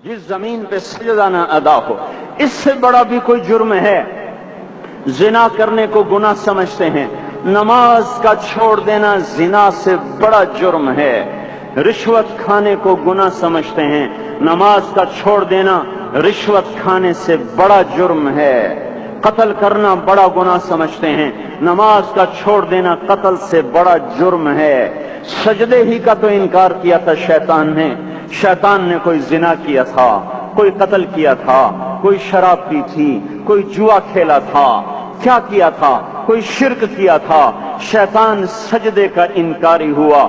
جس زمین پہ سجدہ نہ ادا ہو، اس سے بڑا بھی کوئی جرم ہے؟ زنا کرنے کو گناہ سمجھتے ہیں، نماز کا چھوڑ دینا زنا سے بڑا جرم ہے۔ رشوت کھانے کو گناہ سمجھتے ہیں، نماز کا چھوڑ دینا رشوت کھانے سے بڑا جرم ہے۔ قتل کرنا بڑا گناہ سمجھتے ہیں، نماز کا چھوڑ دینا قتل سے بڑا جرم ہے۔ سجدے ہی کا تو انکار کیا تھا شیطان نے کوئی زنا کیا تھا، کوئی قتل کیا تھا، کوئی شراب پی تھی، کوئی جوا کھیلا تھا، کیا کیا تھا؟ کوئی شرک کیا تھا۔ شیطان سجدے کا انکاری ہوا،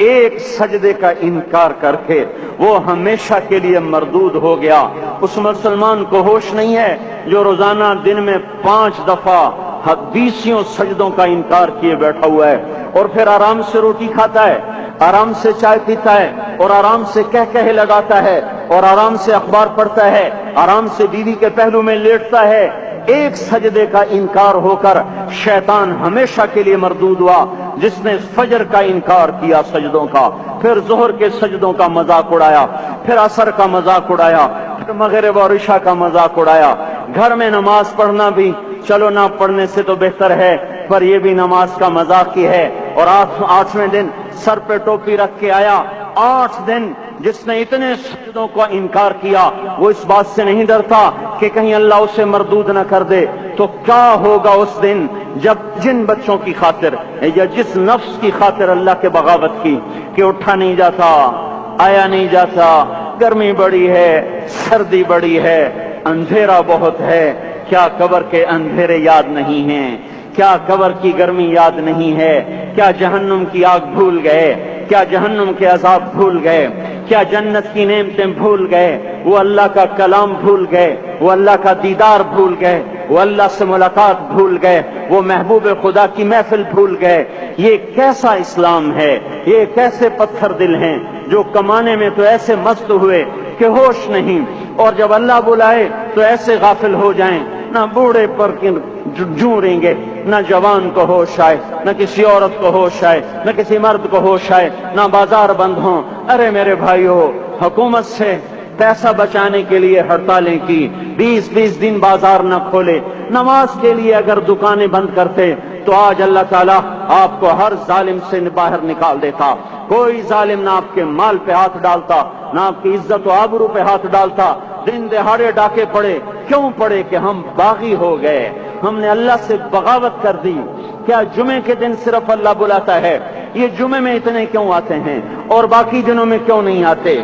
ایک سجدے کا انکار کر کے وہ ہمیشہ کے لیے مردود ہو گیا۔ اس مسلمان کو ہوش نہیں ہے جو روزانہ دن میں 5 دفعہ 20 سجدوں کا انکار کیے بیٹھا ہوا ہے، اور پھر آرام سے روٹی کھاتا ہے، آرام سے چائے پیتا ہے، اور آرام سے کہہ لگاتا ہے، اور آرام سے اخبار پڑھتا ہے، آرام سے بیوی کے پہلو میں لیٹتا ہے۔ ایک سجدے کا انکار ہو کر شیطان ہمیشہ کے لیے مردود ہوا۔ جس نے فجر کا انکار کیا سجدوں کا، پھر ظہر کے سجدوں کا مذاق اڑایا، پھر عصر کا مذاق اڑایا، پھر مغرب اور عشاء کا مذاق اڑایا۔ گھر میں نماز پڑھنا بھی چلو نہ پڑھنے سے تو بہتر ہے، پر یہ بھی نماز کا مذاق ہی ہے۔ اور 8ویں دن سر پہ ٹوپی رکھ کے آیا۔ 8 دن جس نے اتنے سجدوں کا انکار کیا، وہ اس بات سے نہیں ڈرتا کہ کہیں اللہ اسے مردود نہ کر دے، تو کیا ہوگا اس دن جب جن بچوں کی خاطر یا جس نفس کی خاطر اللہ کے بغاوت کی کہ اٹھا نہیں جاتا، آیا نہیں جاتا، گرمی بڑی ہے، سردی بڑی ہے، اندھیرا بہت ہے، کیا قبر کے اندھیرے یاد نہیں ہیں؟ کیا قبر کی گرمی یاد نہیں ہے؟ کیا جہنم کی آگ بھول گئے؟ کیا جہنم کے عذاب بھول گئے؟ کیا جنت کی نعمتیں بھول گئے؟ وہ اللہ کا کلام بھول گئے، وہ اللہ کا دیدار بھول گئے، وہ اللہ سے ملاقات بھول گئے، وہ محبوب خدا کی محفل بھول گئے۔ یہ کیسا اسلام ہے؟ یہ کیسے پتھر دل ہیں جو کمانے میں تو ایسے مست ہوئے کہ ہوش نہیں، اور جب اللہ بلائے تو ایسے غافل ہو جائیں، نہ بوڑھے پر جھوڑیں گے، نہ جوان کو ہوش آئے، نہ کسی عورت کو ہوش آئے، نہ کسی مرد کو ہوش آئے، نہ بازار بند ہوں۔ ارے میرے بھائیو، حکومت سے پیسہ بچانے کے لیے ہڑتالیں کی، 20 دن بازار نہ کھولے، نماز کے لیے اگر دکانیں بند کرتے تو آج اللہ تعالیٰ آپ کو ہر ظالم سے باہر نکال دیتا۔ کوئی ظالم نہ آپ کے مال پہ ہاتھ ڈالتا، نہ آپ کی عزت و آبرو پہ ہاتھ ڈالتا۔ دن دہاڑے ڈاکے پڑے، کیوں پڑے؟ کہ ہم باغی ہو گئے، ہم نے اللہ سے بغاوت کر دی۔ کیا جمعے کے دن صرف اللہ بلاتا ہے؟ یہ جمعے میں اتنے کیوں آتے ہیں اور باقی دنوں میں کیوں نہیں آتے؟